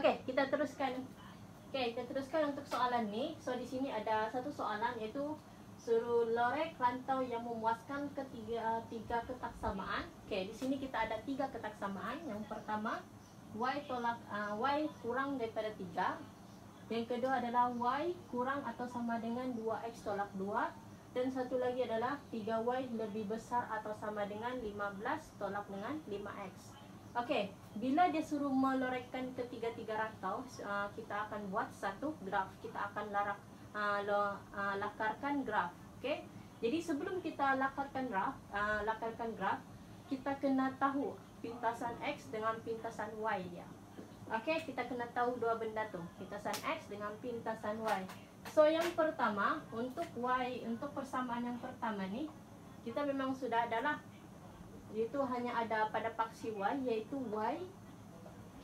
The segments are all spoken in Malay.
Oke, kita teruskan. Oke, kita teruskan untuk soalan nih. So di sini ada satu soalan yaitu suruh lorek rantau yang memuaskan tiga ketak samaan. Oke, di sini kita ada 3 ketak samaan. Yang pertama, y kurang daripada 3. Yang kedua adalah y kurang atau sama dengan 2x tolak 2. Dan satu lagi adalah 3y lebih besar atau sama dengan 15 tolak dengan 5x. Oke, bila dia suruh melorekkan ketiga-tiga rantau, kita akan buat satu graf. Kita akan lakarkan graf. Oke, jadi sebelum kita lakarkan graf, kita kena tahu pintasan x dengan pintasan y dia. Oke, kita kena tahu dua benda tu, pintasan x dengan pintasan y. So yang pertama, untuk persamaan yang pertama ni, kita memang sudah adalah, itu hanya ada pada paksi y, yaitu y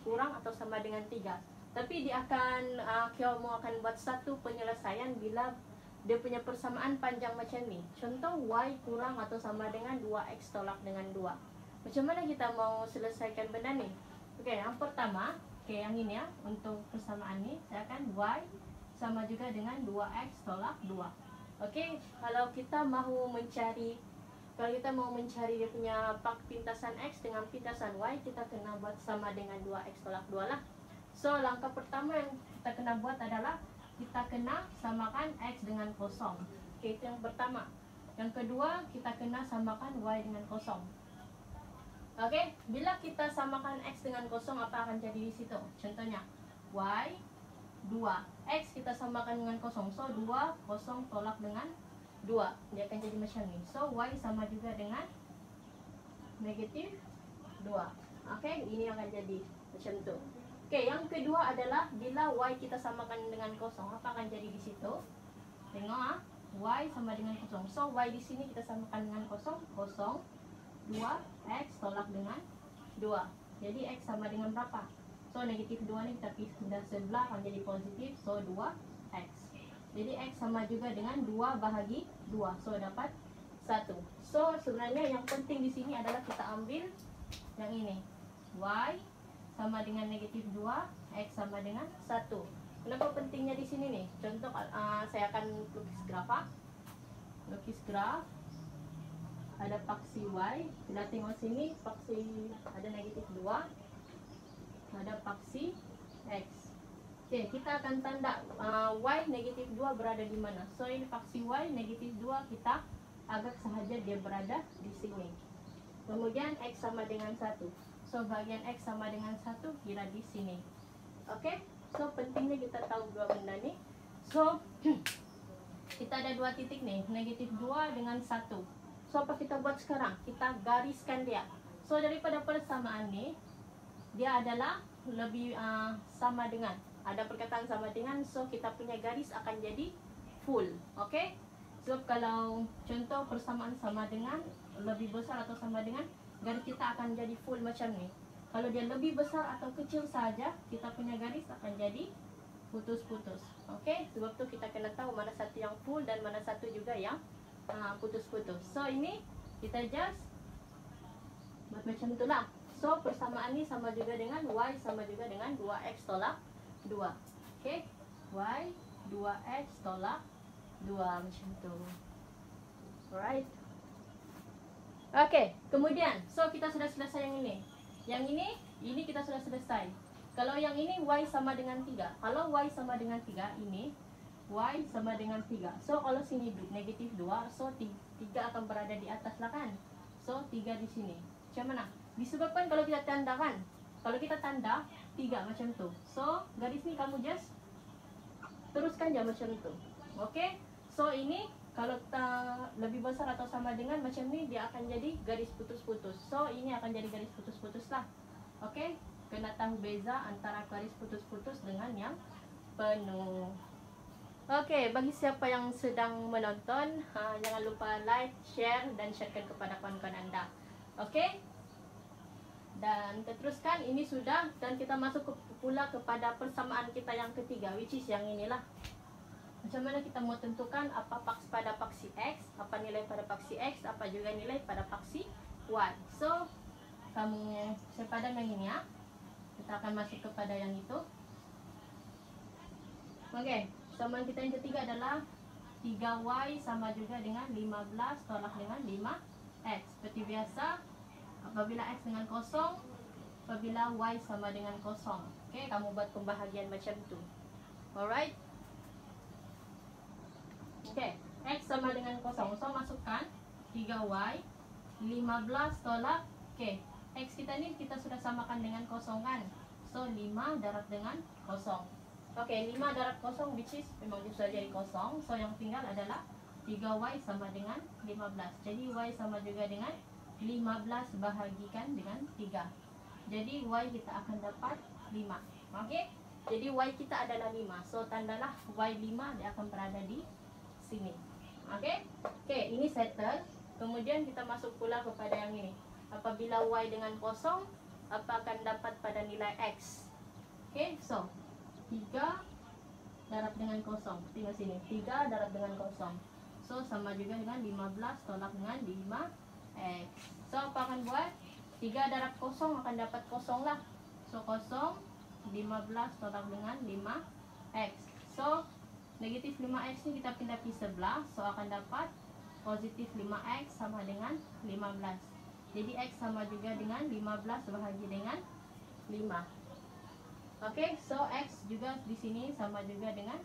kurang atau sama dengan 3. Tapi dia akan Kyo akan buat satu penyelesaian bila dia punya persamaan panjang macam ni. Contoh y kurang atau sama dengan 2x tolak dengan 2. Macam mana kita mau selesaikan benda ni? Okey, yang pertama, yang ini ya, untuk persamaan ni saya akan y sama juga dengan 2x tolak 2. Okey, kalau kita mahu mencari dia punya pintasan x dengan pintasan y, kita kena buat sama dengan 2x tolak 2 lah. So langkah pertama yang kita kena buat adalah kita kena samakan x dengan kosong. Oke, itu yang pertama. Yang kedua, kita kena samakan y dengan kosong. Oke, bila kita samakan x dengan kosong, apa akan jadi di situ? Contohnya y 2, x kita samakan dengan kosong, so 2 kosong tolak dengan 2, dia akan jadi macam ni. So y sama juga dengan negatif 2. Oke, ini akan jadi macam tu. Oke, yang kedua adalah bila y kita samakan dengan kosong, apa akan jadi di situ? Tengok y sama dengan kosong. So y di sini kita samakan dengan kosong, 2 x tolak dengan 2. Jadi x sama dengan berapa? So negatif 2 ni kita pindah sebelah, akan jadi positif, so 2x. Jadi x sama juga dengan 2 bahagi 2. So dapat 1. So sebenarnya yang penting di sini adalah kita ambil yang ini. Y sama dengan negatif 2, x sama dengan 1. Kenapa pentingnya di sini nih? Contoh saya akan lukis graf. Lukis graf. Ada paksi y. Kita tengok sini paksi ada negatif 2. Ada paksi x. Oke, kita akan tanda y negatif 2 berada di mana. So ini paksi y negatif 2, kita agak sahaja dia berada di sini. Kemudian x sama dengan 1. So bagian x sama dengan 1 kira di sini. Oke, so pentingnya kita tahu dua benda ni. So kita ada dua titik nih, negatif 2 dengan 1. So apa kita buat sekarang? Kita gariskan dia. So daripada persamaan ni, dia adalah lebih sama dengan, ada perkataan sama dengan, so kita punya garis akan jadi full. Oke, so kalau contoh persamaan sama dengan, lebih besar atau sama dengan, garis kita akan jadi full macam ni. Kalau dia lebih besar atau kecil saja, kita punya garis akan jadi putus-putus. Oke, sebab tu kita kena tahu mana satu yang full dan mana satu juga yang putus-putus. So ini kita just buat macam itulah. So persamaan ini sama juga dengan y sama juga dengan 2x tolak 2. Oke, y 2x tolak 2 macam tu. Alright. Oke, kemudian so kita sudah selesai yang ini. Yang ini kita sudah selesai. Kalau yang ini y sama dengan 3. Kalau y sama dengan 3, ini y sama dengan 3. So kalau sini negatif 2, so 3 akan berada di atas lah kan. So 3 di sini. Macam mana? Disebabkan kalau kita tandakan, kalau kita tanda 3 macam tu. So garis ni kamu just teruskan je macam tu. Oke, so ini kalau lebih besar atau sama dengan macam ni, dia akan jadi garis putus-putus. So ini akan jadi garis putus-putus lah. Oke, kena tahu beza antara garis putus-putus dengan yang penuh. Oke, bagi siapa yang sedang menonton, jangan lupa like, share, dan sharekan kepada kawan-kawan anda. Oke, dan kita teruskan, ini sudah, dan kita masuk pula kepada persamaan kita yang ketiga, which is yang inilah. Macam mana kita mau tentukan apa pada paksi x, apa nilai pada paksi x, apa juga nilai pada paksi y. So kamu sepadan yang ini ya, kita akan masuk kepada yang itu. Oke, samaan kita yang ketiga adalah 3y sama juga dengan 15 tolak dengan 5x. Seperti biasa, apabila x dengan kosong, apabila y sama dengan kosong. Oke, kamu buat pembahagian macam tu. Alright. Oke, x sama dengan kosong. So, masukkan 3y 15 tolak. Oke, x kita ni kita sudah samakan dengan kosong kan. So, 5 darab dengan kosong. Oke, 5 darab kosong which is memang dia sudah jadi kosong. So, yang tinggal adalah 3y sama dengan 15. Jadi, y sama juga dengan 15 bahagikan dengan 3. Jadi, y kita akan dapat 5. Oke, jadi y kita adalah 5. So, tandalah y 5 dia akan berada di sini. Oke, ini settle. Kemudian kita masuk pula kepada yang ini. Apabila y dengan kosong, apa akan dapat pada nilai x? Oke, so 3 darab dengan kosong. Tinggal sini. 3 darab dengan kosong. So, sama juga dengan 15 tolak dengan 5x. So, apa akan buat? 3 darab kosong akan dapat kosong lah. So, kosong 15 tolak dengan 5x. So, negatif 5x ini kita pindah ke sebelah. So, akan dapat positif 5x sama dengan 15. Jadi, x sama juga dengan 15 bahagi dengan 5. Oke, so x juga di sini sama juga dengan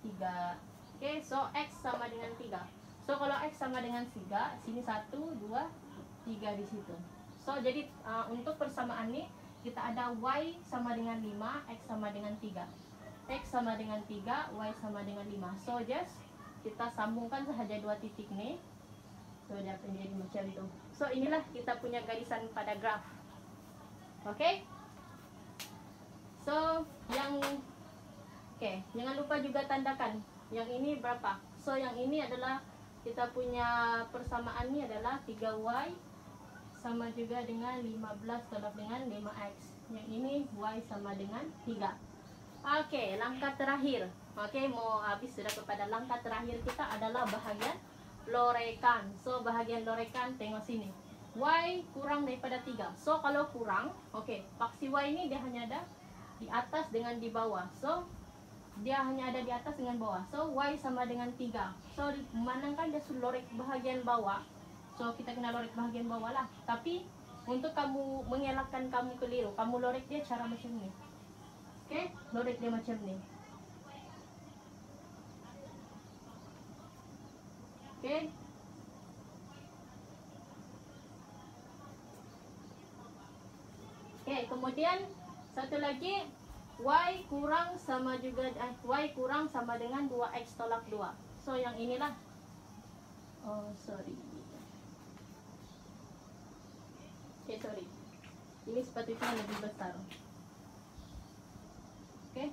3. Oke, so x sama dengan 3. So, kalau x sama dengan 3, sini 1, 2, 3 di situ. So, jadi untuk persamaan ini, kita ada y sama dengan 5, x sama dengan 3. X sama dengan 3, y sama dengan 5. So, just kita sambungkan sahaja dua titik nih. So, dia akan jadi macam itu. So, inilah kita punya garisan pada graf. Oke. So, jangan lupa juga tandakan yang ini berapa. So, yang ini adalah kita punya persamaan ini adalah 3y sama juga dengan 15 tolak dengan 5x. Yang ini y sama dengan 3. Oke, langkah terakhir. Oke, mau habis sudah kepada langkah terakhir kita adalah bahagian lorekan. So, bahagian lorekan tengok sini. Y kurang daripada 3. So, kalau kurang, paksi y ini dia hanya ada di atas dengan di bawah. So, dia hanya ada di atas dengan bawah. So, y sama dengan 3. So, memandangkan dia sudah lorek bahagian bawah. So, kita kena lorek bahagian bawah lah. Tapi, untuk kamu mengelakkan kamu keliru, kamu lorek dia cara macam ni. Oke, lorek dia macam ni. Oke. Oke, kemudian satu lagi, y kurang sama juga y kurang sama dengan 2x tolak 2. So, yang inilah. Oh, sorry. Oke, sorry. Ini sepatutnya lebih besar. Oke.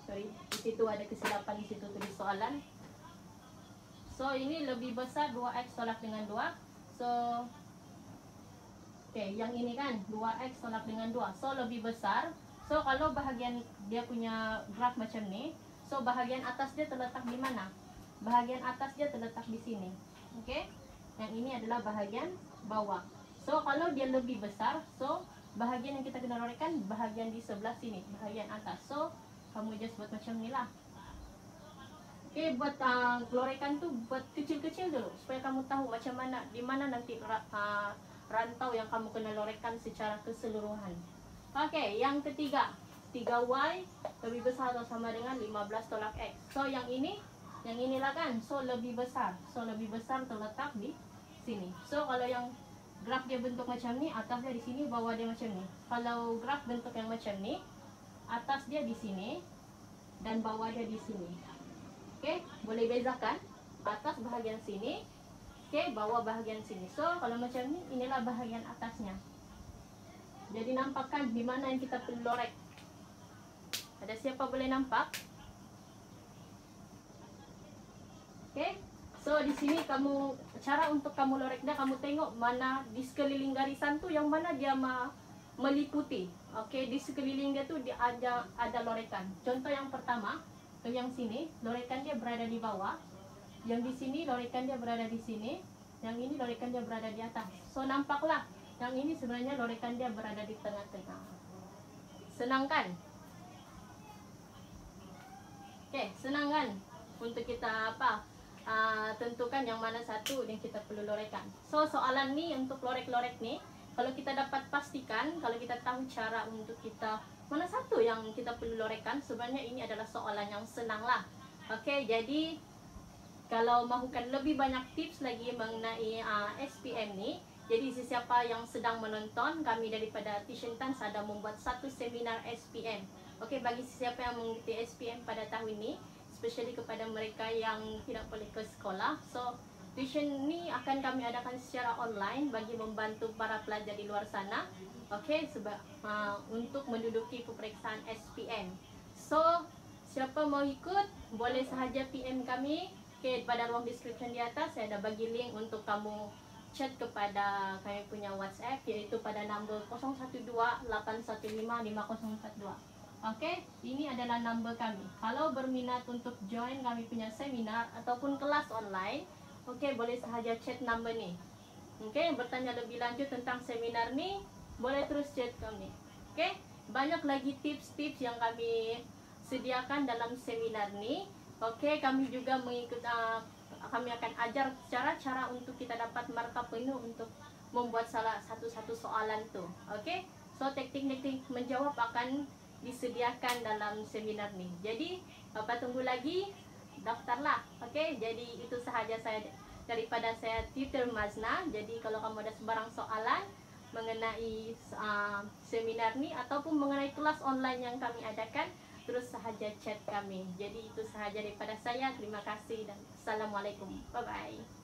Sorry, di situ ada kesilapan, di situ tulis soalan. So, ini lebih besar 2x tolak dengan 2. So, yang ini kan 2x tolak dengan 2. So, lebih besar. So, kalau bahagian dia punya graf macam ni, so bahagian atas dia terletak di mana? Bahagian atas dia terletak di sini. Oke. Yang ini adalah bahagian bawah. So, kalau dia lebih besar, so bahagian yang kita kena lorekkan bahagian di sebelah sini, bahagian atas. So, kamu just buat macam ni lah. Oke, buat lorekan tu buat kecil-kecil dulu supaya kamu tahu macam mana, di mana nanti rantau yang kamu kena lorekkan secara keseluruhan. Oke, yang ketiga, 3y lebih besar atau sama dengan 15 tolak x. So, yang inilah kan, so lebih besar. So, lebih besar terletak di sini. So, kalau yang graf dia bentuk macam ni, atasnya di sini, bawah dia macam ni. Kalau graf bentuk yang macam ni, atas dia di sini dan bawah dia di sini. Oke, boleh bezakan atas bahagian sini, bawah bahagian sini. So, kalau macam ni, inilah bahagian atasnya. Jadi, nampakkan di mana yang kita perlu lorek. Ada siapa boleh nampak? Oke, so di sini cara untuk kamu lorek dia, kamu tengok mana di sekeliling garisan tu yang mana dia meliputi. Oke, di sekeliling dia tu dia ada lorekan. Contoh yang pertama, yang sini lorekan dia berada di bawah. Yang di sini lorekan dia berada di sini. Yang ini lorekan dia berada di atas. So, nampaklah yang ini sebenarnya lorekan dia berada di tengah-tengah. Senang kan? Oke, senang kan untuk kita tentukan yang mana satu yang kita perlu lorekkan. So soalan nih untuk lorek-lorek nih, kalau kita dapat pastikan, kalau kita tahu cara untuk kita mana satu yang kita perlu lorekkan, sebenarnya ini adalah soalan yang senang lah. Oke, jadi kalau mahukan lebih banyak tips lagi mengenai SPM nih, jadi siapa yang sedang menonton, kami daripada Tuition Tans ada membuat satu seminar SPM. Oke, bagi siapa yang mengikuti SPM pada tahun ini, especially kepada mereka yang tidak boleh ke sekolah, so tuition ni akan kami adakan secara online bagi membantu para pelajar di luar sana. Oke, sebab untuk menduduki peperiksaan SPM. So siapa mau ikut boleh sahaja PM kami. Oke, pada ruang description di atas saya ada bagi link untuk kamu chat kepada kami punya WhatsApp, iaitu pada nombor 0128155042. Oke, ini adalah number kami. Kalau berminat untuk join kami punya seminar ataupun kelas online, oke, boleh sahaja chat number ni. Oke, bertanya lebih lanjut tentang seminar ni, boleh terus chat kami. Oke, banyak lagi tips-tips yang kami sediakan dalam seminar ni. Oke, kami juga kami akan ajar cara-cara untuk kita dapat markah penuh untuk membuat salah satu soalan tu. Oke, so teknik-teknik menjawab akan disediakan dalam seminar ni. Jadi apa tunggu lagi, daftarlah. Oke, jadi itu sahaja daripada saya Tutor Mazna. Jadi kalau kamu ada sebarang soalan mengenai seminar ni ataupun mengenai kelas online yang kami adakan, terus sahaja chat kami. Jadi itu sahaja daripada saya. Terima kasih dan assalamualaikum. Bye bye.